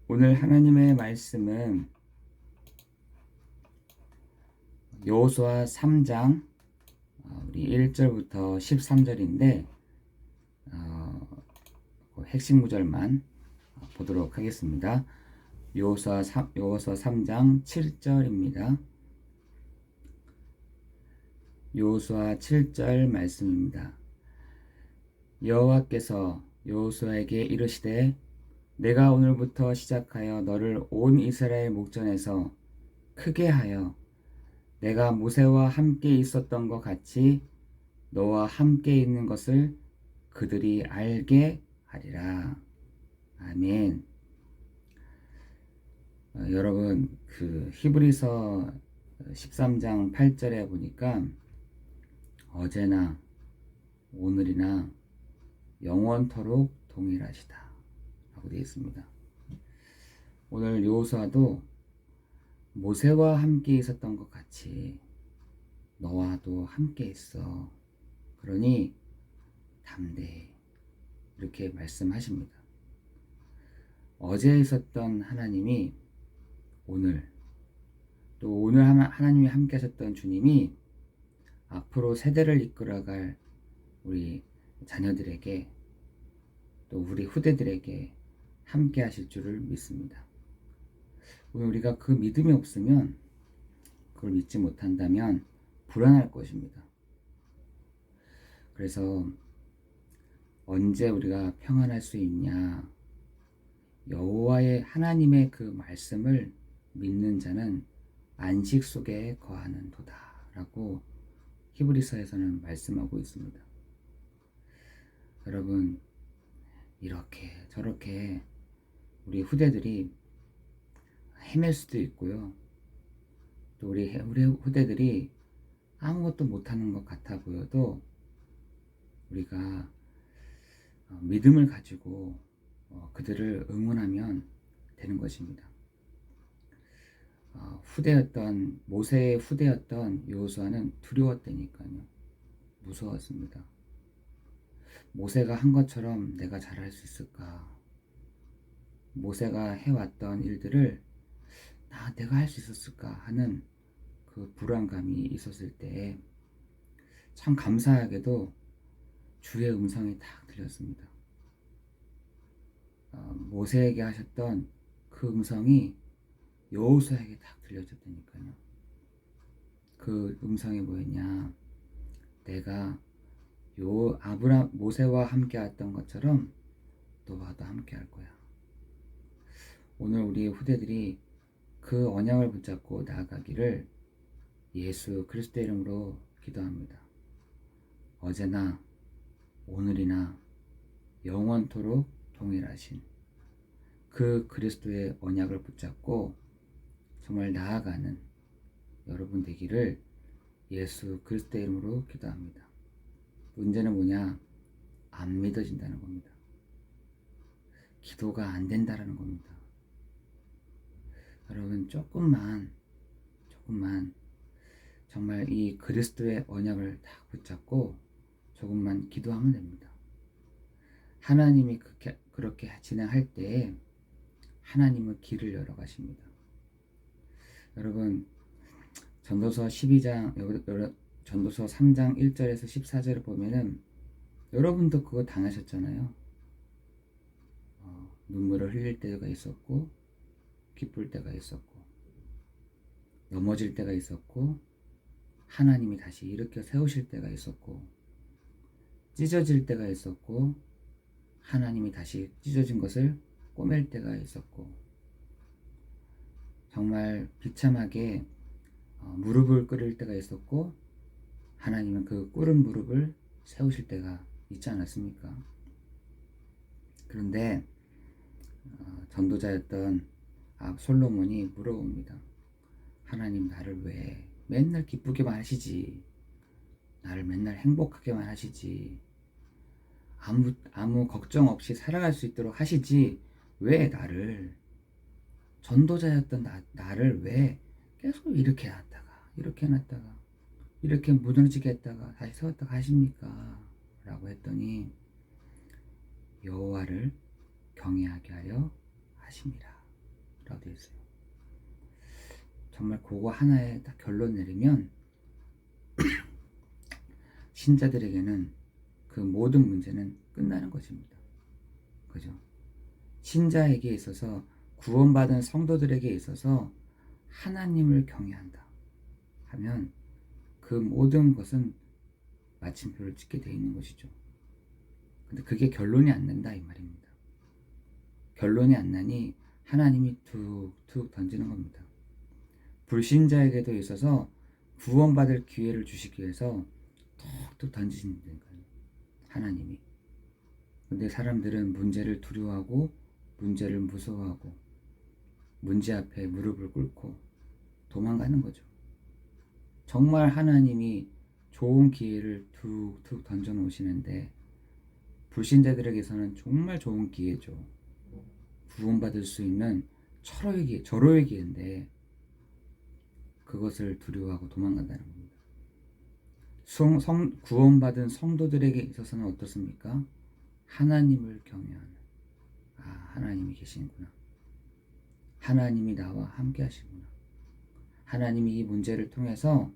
오늘 하나님의 말씀은 여호수아 3장 우리 1절부터 13절인데 핵심 구절만 보도록 하겠습니다. 여호수아 3장 7절입니다. 여호수아 7절 말씀입니다. 여호와께서 여호수아에게 이르시되 내가 오늘부터 시작하여 너를 온 이스라엘 목전에서 크게 하여 내가 모세와 함께 있었던 것 같이 너와 함께 있는 것을 그들이 알게 하리라. 아멘. 여러분, 히브리서 13장 8절에 보니까 어제나 오늘이나 영원토록 동일하시다 라고 되어 있습니다. 오늘 여호수아도 모세와 함께 있었던 것 같이 너와도 함께 있어. 그러니 담대해. 이렇게 말씀하십니다. 어제 있었던 하나님이 오늘, 또 오늘 하나님이 함께 하셨던 주님이 앞으로 세대를 이끌어갈 우리 자녀들에게 또 우리 후대들에게 함께 하실 줄을 믿습니다. 오늘 우리가 그 믿음이 없으면, 그걸 믿지 못한다면 불안할 것입니다. 그래서 언제 우리가 평안할 수 있냐? 여호와의 하나님의 그 말씀을 믿는 자는 안식 속에 거하는 도다 라고 히브리서에서는 말씀하고 있습니다. 여러분, 이렇게 저렇게 우리 후대들이 헤맬 수도 있고요. 또 우리 후대들이 아무것도 못하는 것 같아 보여도 우리가 믿음을 가지고 그들을 응원하면 되는 것입니다. 모세의 후대였던 여호수아는 두려웠다니까요. 무서웠습니다. 모세가 한 것처럼 내가 잘할 수 있을까? 모세가 해왔던 일들을 내가 할 수 있었을까 하는 그 불안감이 있었을 때 참 감사하게도 주의 음성이 딱 들렸습니다. 모세에게 하셨던 그 음성이 여호수아에게 딱 들려졌다니까요. 그 음성이 뭐였냐? 내가 모세와 함께 했던 것처럼 너와도 함께 할 거야. 오늘 우리 후대들이 그 언약을 붙잡고 나아가기를 예수 그리스도의 이름으로 기도합니다. 어제나 오늘이나 영원토록 동일하신 그 그리스도의 언약을 붙잡고 정말 나아가는 여러분 되기를 예수 그리스도의 이름으로 기도합니다. 문제는 뭐냐? 안 믿어진다는 겁니다. 기도가 안 된다는 겁니다. 여러분, 조금만 정말 이 그리스도의 언약을 딱 붙잡고 조금만 기도하면 됩니다. 하나님이 그렇게 진행할 때에 하나님은 길을 열어 가십니다. 여러분, 전도서 3장 1절에서 14절을 보면은 여러분도 그거 당하셨잖아요. 눈물을 흘릴 때가 있었고, 기쁠 때가 있었고, 넘어질 때가 있었고, 하나님이 다시 일으켜 세우실 때가 있었고, 찢어질 때가 있었고, 하나님이 다시 찢어진 것을 꼬맬 때가 있었고, 정말 비참하게 무릎을 꿇을 때가 있었고, 하나님은 그 꿇은 무릎을 세우실 때가 있지 않았습니까? 그런데 전도자였던 솔로몬이 물어봅니다. 하나님, 나를 왜 맨날 기쁘게만 하시지? 나를 맨날 행복하게만 하시지? 아무 걱정 없이 살아갈 수 있도록 하시지? 왜 나를, 전도자였던 나를 왜 계속 이렇게 해놨다가 이렇게 무너지게 했다가 다시 세웠다가 하십니까? 라고 했더니 여호와를 경외하게 하려 하심이라 라고 되어 있어요. 정말 그거 하나에 딱 결론 내리면 신자들에게는 그 모든 문제는 끝나는 것입니다. 그죠? 신자에게 있어서, 구원받은 성도들에게 있어서 하나님을 경외한다 하면 그 모든 것은 마침표를 찍게 되어 있는 것이죠. 근데 그게 결론이 안 난다 이 말입니다. 결론이 안 나니 하나님이 툭툭 던지는 겁니다. 불신자에게도 있어서 구원받을 기회를 주시기 위해서 툭툭 던지시는 거예요. 하나님이. 근데 사람들은 문제를 두려워하고 문제를 무서워하고 문제 앞에 무릎을 꿇고 도망가는 거죠. 정말 하나님이 좋은 기회를 툭툭 던져 놓으시는데 불신자들에게서는 정말 좋은 기회죠. 구원받을 수 있는 절호의 기회인데 그것을 두려워하고 도망간다는 겁니다. 구원받은 성도들에게 있어서는 어떻습니까? 하나님을 경외하는, 하나님이 계시는구나, 하나님이 나와 함께 하시구나, 하나님이 이 문제를 통해서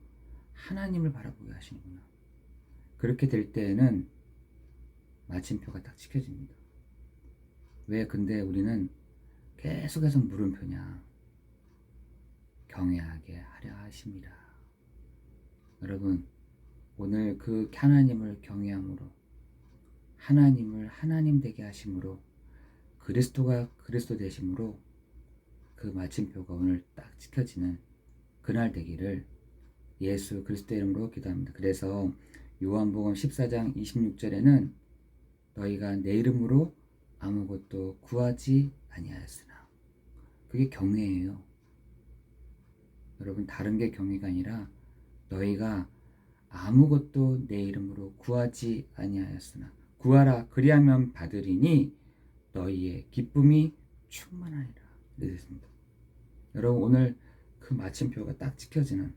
하나님을 바라보게 하시는구나. 그렇게 될 때에는 마침표가 딱 지켜집니다. 왜 근데 우리는 계속해서 물음표냐? 경외하게 하려 하심이라. 여러분, 오늘 그 하나님을 경외함으로, 하나님을 하나님 되게 하심으로, 그리스도가 그리스도 되심으로 그 마침표가 오늘 딱 지켜지는 그날 되기를 예수 그리스도의 이름으로 기도합니다. 그래서 요한복음 14장 26절에는 너희가 내 이름으로 아무것도 구하지 아니하였으나, 그게 경외예요. 여러분, 다른 게 경외가 아니라 너희가 아무것도 내 이름으로 구하지 아니하였으나 구하라 그리하면 받으리니 너희의 기쁨이 충만하리라. 이렇게 됐습니다. 여러분, 오늘 그 마침표가 딱 지켜지는,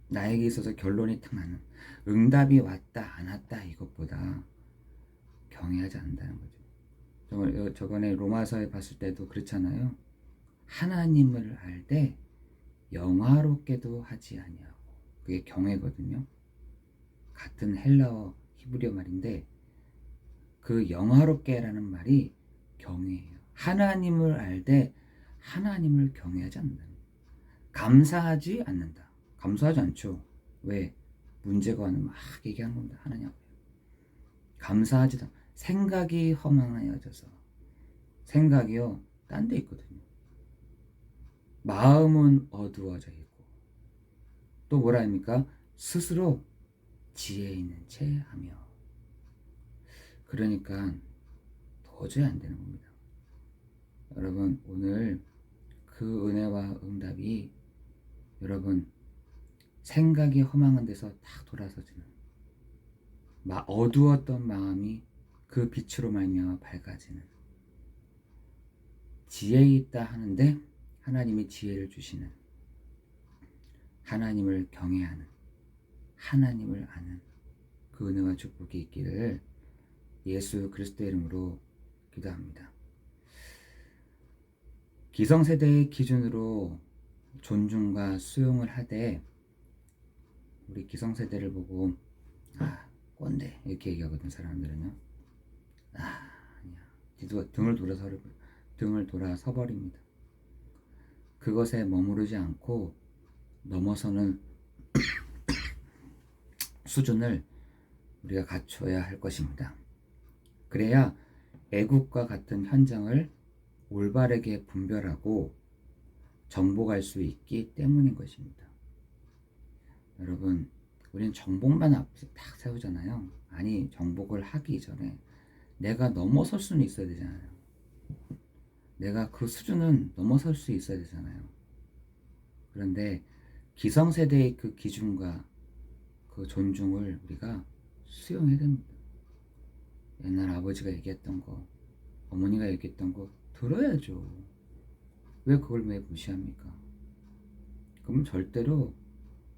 나에게 있어서 결론이 탁 나는, 응답이 왔다 안 왔다 이것보다 경외하지 않는다는 거죠. 저번에 로마서에 봤을 때도 그렇잖아요. 하나님을 알 때 영화롭게도 하지 아니하고, 그게 경외거든요. 같은 헬라어 히브리어 말인데 그 영화롭게라는 말이 경외예요. 하나님을 알 때 하나님을 경외하지 않는다. 감사하지 않는다. 감사하지 않죠. 왜? 문제가 와는 막 얘기하는 겁니다. 하나님 앞에 감사하지도 않고, 생각이 허망하여져서, 생각이요 딴 데 있거든요. 마음은 어두워져 있고, 또 뭐라 합니까? 스스로 지혜 있는 채 하며. 그러니까 도저히 안 되는 겁니다. 여러분, 오늘 그 은혜와 응답이 여러분 생각이 허망한 데서 딱 돌아서지는, 어두웠던 마음이 그 빛으로 말미암아 밝아지는, 지혜 있다 하는데 하나님이 지혜를 주시는, 하나님을 경외하는, 하나님을 아는 그 은혜와 축복이 있기를 예수 그리스도의 이름으로 기도합니다. 기성세대의 기준으로 존중과 수용을 하되 우리 기성세대를 보고 꼰대 이렇게 얘기하거든 사람들은요. 아니야. 등을 돌아서 버립니다. 그것에 머무르지 않고 넘어서는 수준을 우리가 갖춰야 할 것입니다. 그래야 애국과 같은 현장을 올바르게 분별하고 정복할 수 있기 때문인 것입니다. 여러분, 우리는 정복만 앞에 딱 세우잖아요. 아니, 정복을 하기 전에 내가 넘어설 수는 있어야 되잖아요. 내가 그 수준은 넘어설 수 있어야 되잖아요. 그런데 기성세대의 그 기준과 그 존중을 우리가 수용해야 됩니다. 옛날 아버지가 얘기했던 거, 어머니가 얘기했던 거 들어야죠. 왜 그걸 왜 무시합니까? 그러면 절대로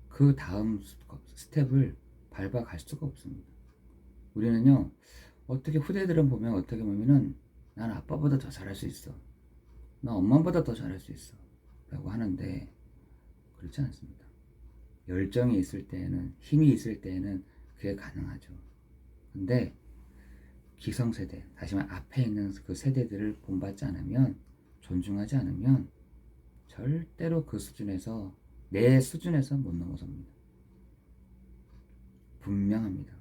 그 다음 스텝을 밟아갈 수가 없습니다. 우리는요, 어떻게 후대들은 보면 어떻게 보면은 난 아빠보다 더 잘할 수 있어. 나 엄마보다 더 잘할 수 있어 라고 하는데 그렇지 않습니다. 열정이 있을 때에는, 힘이 있을 때에는 그게 가능하죠. 근데 기성세대, 다시 말해 앞에 있는 그 세대들을 본받지 않으면, 존중하지 않으면 절대로 그 수준에서, 내 수준에서 못 넘어섭니다. 분명합니다.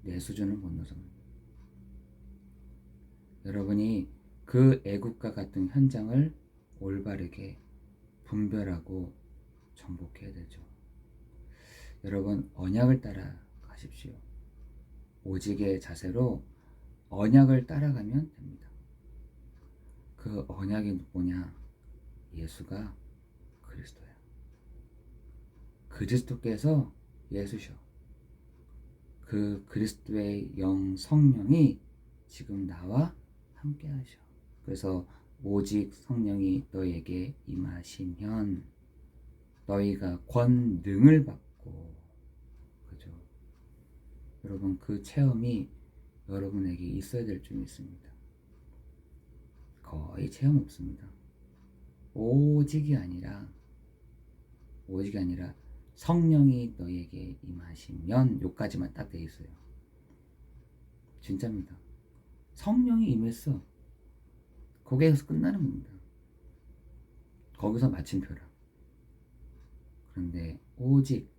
내 수준을 못 넘어섭니다. 여러분이 그 애국과 같은 현장을 올바르게 분별하고 정복해야 되죠. 여러분, 언약을 따라 가십시오. 오직의 자세로 언약을 따라가면 됩니다. 그 언약이 뭐냐? 예수가 그리스도야. 그리스도께서 예수셔. 그 그리스도의 영 성령이 지금 나와 함께 하셔. 그래서 오직 성령이 너에게 임하시면 너희가 권능을 받고, 그죠? 여러분, 그 체험이 여러분에게 있어야 될 줄 믿습니다. 거의 체험 없습니다. 오직이 아니라 성령이 너에게 임하시면, 요까지만 딱 돼 있어요. 진짜입니다. 성령이 임했어. 거기에서 끝나는 겁니다. 거기서 마침표라. 그런데 오직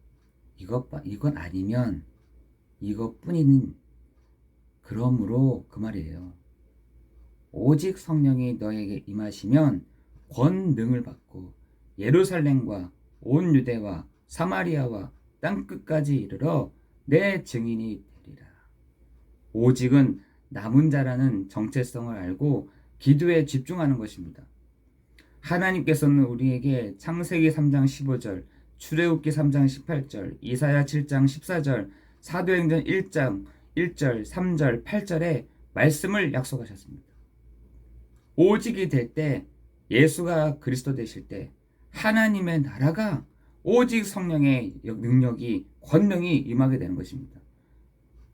이건 아니면 이것뿐인, 그러므로 그 말이에요. 오직 성령이 너에게 임하시면 권능을 받고 예루살렘과 온 유대와 사마리아와 땅끝까지 이르러 내 증인이 되리라. 오직은 남은 자라는 정체성을 알고 기도에 집중하는 것입니다. 하나님께서는 우리에게 창세기 3장 15절, 출애굽기 3장 18절, 이사야 7장 14절, 사도행전 1장 1절, 3절, 8절에 말씀을 약속하셨습니다. 오직이 될 때, 예수가 그리스도 되실 때 하나님의 나라가 오직 성령의 능력이, 권능이 임하게 되는 것입니다.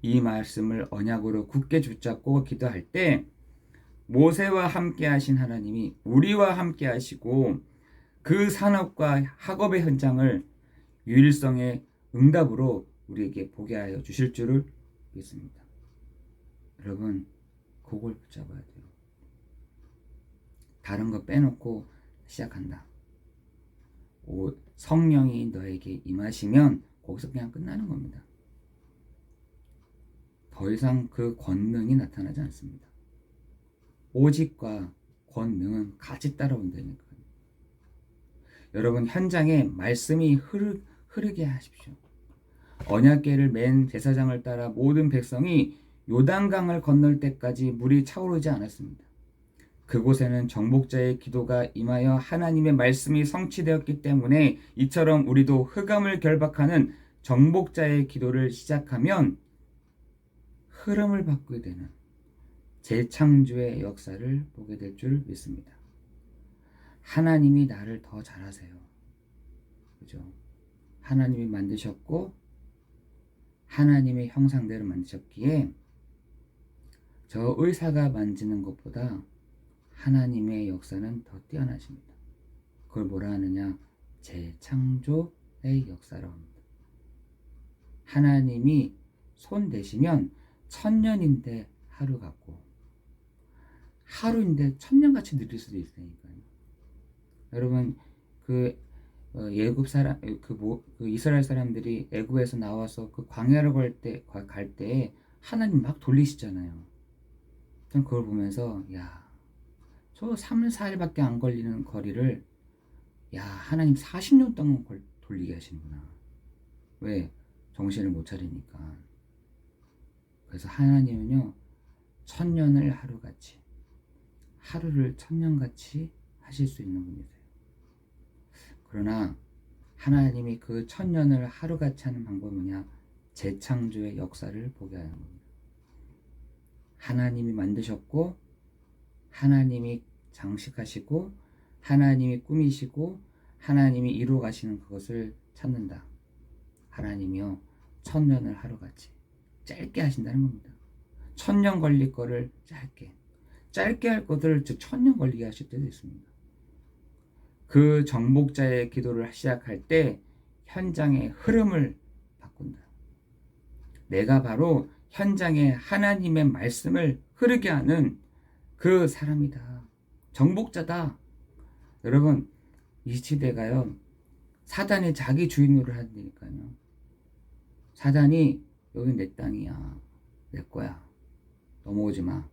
이 말씀을 언약으로 굳게 붙잡고 기도할 때 모세와 함께 하신 하나님이 우리와 함께 하시고, 그 산업과 학업의 현장을 유일성의 응답으로 우리에게 보게 하여 주실 줄을 믿습니다. 여러분, 그걸 붙잡아야 돼요. 다른 거 빼놓고 시작한다. 성령이 너에게 임하시면 거기서 그냥 끝나는 겁니다. 더 이상 그 권능이 나타나지 않습니다. 오직과 권능은 같이 따라온다니까요. 여러분, 현장에 말씀이 흐르게 하십시오. 언약궤를 맨 제사장을 따라 모든 백성이 요단강을 건널 때까지 물이 차오르지 않았습니다. 그곳에는 정복자의 기도가 임하여 하나님의 말씀이 성취되었기 때문에 이처럼 우리도 흑암을 결박하는 정복자의 기도를 시작하면 흐름을 바꾸게 되는 재창조의 역사를 보게 될 줄 믿습니다. 하나님이 나를 더 잘하세요. 그죠? 하나님이 만드셨고 하나님의 형상대로 만드셨기에 저 의사가 만지는 것보다 하나님의 역사는 더 뛰어나십니다. 그걸 뭐라 하느냐? 재창조의 역사라고 합니다. 하나님이 손 대시면 1000년인데 하루 같고, 하루인데 1000년같이 느릴 수도 있으니까요. 여러분, 애굽 사람, 이스라엘 사람들이 애굽에서 나와서 그 광야를 갈 때 하나님 막 돌리시잖아요. 전 그걸 보면서, 저 3, 4일밖에 안 걸리는 거리를 하나님 40년 동안 돌리게 하시는구나. 왜? 정신을 못 차리니까. 그래서 하나님은요, 1000년을 하루같이, 하루를 1000년같이 하실 수 있는 분이세요. 그러나 하나님이 그 1000년을 하루같이 하는 방법은 뭐냐? 재창조의 역사를 보게 하는 겁니다. 하나님이 만드셨고, 하나님이 장식하시고, 하나님이 꾸미시고, 하나님이 이루어 가시는 그것을 찾는다. 하나님이요, 1000년을 하루같이 짧게 하신다는 겁니다. 1000년 걸릴 거를 짧게, 짧게 할 것을 1000년 걸리게 하실 때도 있습니다. 그 정복자의 기도를 시작할 때 현장의 흐름을 바꾼다. 내가 바로 현장에 하나님의 말씀을 흐르게 하는 그 사람이다. 정복자다. 여러분, 이 시대가요, 사단이 자기 주인 노릇을 한다니까요. 사단이 여기 내 땅이야, 내 거야, 넘어오지 마.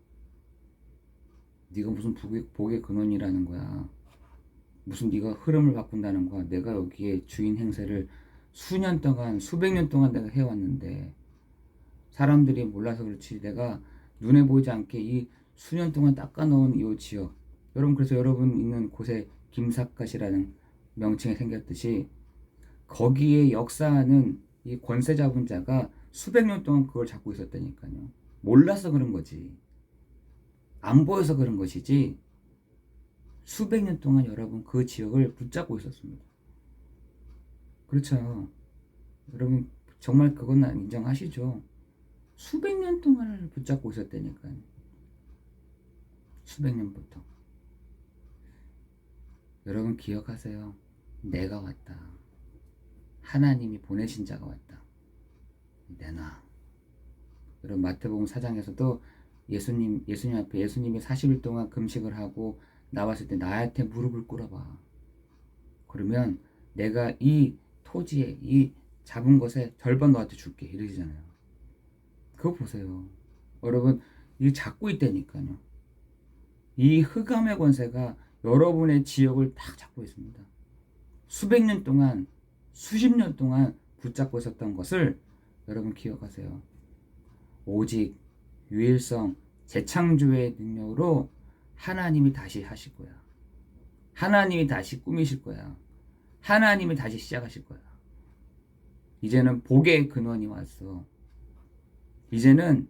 네가 무슨 복의 근원이라는 거야. 무슨 네가 흐름을 바꾼다는 거야. 내가 여기에 주인 행세를 수년 동안, 수백 년 동안 내가 해왔는데 사람들이 몰라서 그렇지 내가 눈에 보이지 않게 이 수년 동안 닦아놓은 이 지역, 여러분, 그래서 여러분 있는 곳에 김삿갓이라는 명칭이 생겼듯이 거기에 역사하는 이 권세 잡은 자가 수백 년 동안 그걸 잡고 있었다니까요. 몰라서 그런 거지, 안 보여서 그런 것이지, 수백 년 동안 여러분 그 지역을 붙잡고 있었습니다. 그렇죠. 여러분 정말 그건 인정하시죠? 수백 년 동안을 붙잡고 있었다니까요. 수백 년부터. 여러분 기억하세요. 내가 왔다. 하나님이 보내신 자가 왔다. 내놔. 여러분 마태복음 4장에서도 예수님 앞에 예수님이 40일 동안 금식을 하고 나왔을 때 나한테 무릎을 꿇어봐. 그러면 내가 이 토지에 이 잡은 것에 절반 너한테 줄게 이러시잖아요. 그거 보세요. 여러분 이 잡고 있다니까요. 이 흑암의 권세가 여러분의 지역을 딱 잡고 있습니다. 수백 년 동안, 수십 년 동안 붙잡고 있었던 것을 여러분 기억하세요. 오직 유일성 재창조의 능력으로 하나님이 다시 하실 거야. 하나님이 다시 꾸미실 거야. 하나님이 다시 시작하실 거야. 이제는 복의 근원이 왔어. 이제는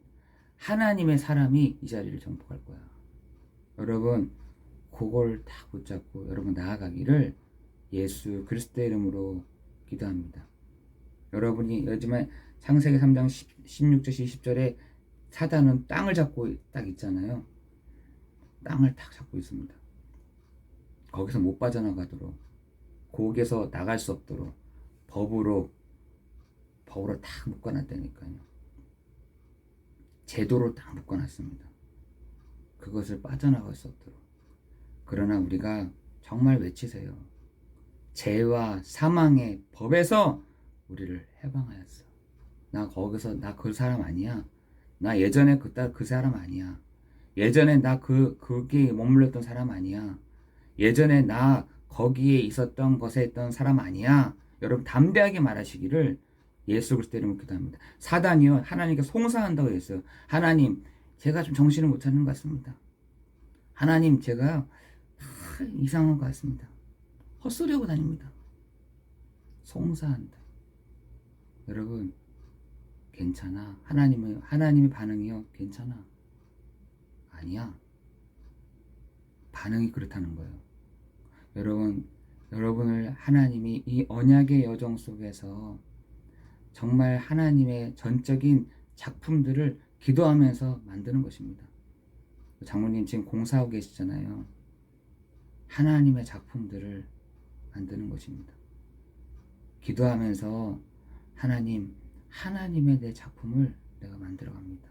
하나님의 사람이 이 자리를 정복할 거야. 여러분 그걸 다 붙잡고 여러분 나아가기를 예수 그리스도의 이름으로 기도합니다. 여러분이 요즘에 창세기 3장 16절 20절에 사단은 땅을 잡고 딱 있잖아요. 땅을 딱 잡고 있습니다. 거기서 못 빠져나가도록, 거기에서 나갈 수 없도록 법으로 딱 묶어놨다니까요. 제도로 딱 묶어놨습니다. 그것을 빠져나갈 수 없도록. 그러나 우리가 정말 외치세요. 죄와 사망의 법에서 우리를 해방하였어. 나 거기서 나 그 사람 아니야. 나 예전에 그 사람 아니야. 예전에 나 거기에 머물렀던 사람 아니야. 예전에 나 거기에 있었던 것에 있던 사람 아니야. 여러분 담대하게 말하시기를 예수 그리스도 이름으로 기도합니다. 사단이요 하나님께 송사한다고 했어요. 하나님 제가 좀 정신을 못 차리는 것 같습니다. 하나님 제가 이상한 것 같습니다. 헛소리하고 다닙니다. 송사한다. 여러분 괜찮아. 하나님의 반응이요 괜찮아. 아니야. 반응이 그렇다는 거예요. 여러분을 하나님이 이 언약의 여정 속에서 정말 하나님의 전적인 작품들을 기도하면서 만드는 것입니다. 장모님 지금 공사하고 계시잖아요. 하나님의 작품들을 만드는 것입니다. 기도하면서 하나님의 내 작품을 내가 만들어갑니다.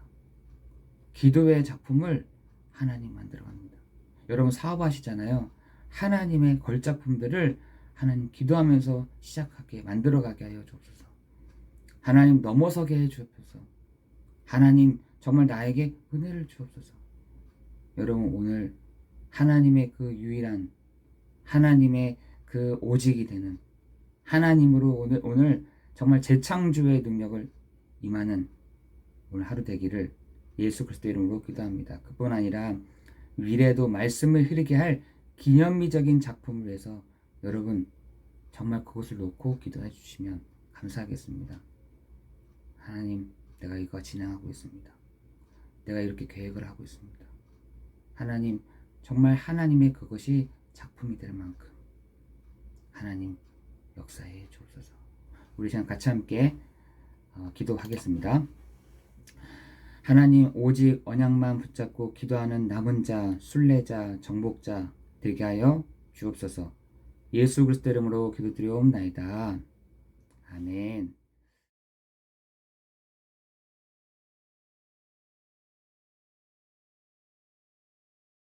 기도의 작품을 하나님 만들어갑니다. 여러분 사업하시잖아요. 하나님의 걸작품들을 하나님 기도하면서 시작하게 만들어가게 하여 주옵소서. 하나님 넘어서게 해 주옵소서. 하나님 정말 나에게 은혜를 주옵소서. 여러분 오늘 하나님의 그 유일한 하나님의 그 오직이 되는 하나님으로 오늘 정말 재창조의 능력을 임하는 오늘 하루 되기를 예수 그리스도 이름으로 기도합니다. 그뿐 아니라 미래도 말씀을 흐르게 할 기념비적인 작품을 위해서 여러분 정말 그것을 놓고 기도해 주시면 감사하겠습니다. 하나님 내가 이거 진행하고 있습니다. 내가 이렇게 계획을 하고 있습니다. 하나님 정말 하나님의 그것이 작품이 될 만큼 하나님 역사해 주옵소서. 우리 시간 같이 함께 기도하겠습니다. 하나님 오직 언약만 붙잡고 기도하는 남은 자, 순례자, 정복자 되게 하여 주옵소서. 예수 그리스도 이름으로 기도드리옵나이다. 아멘.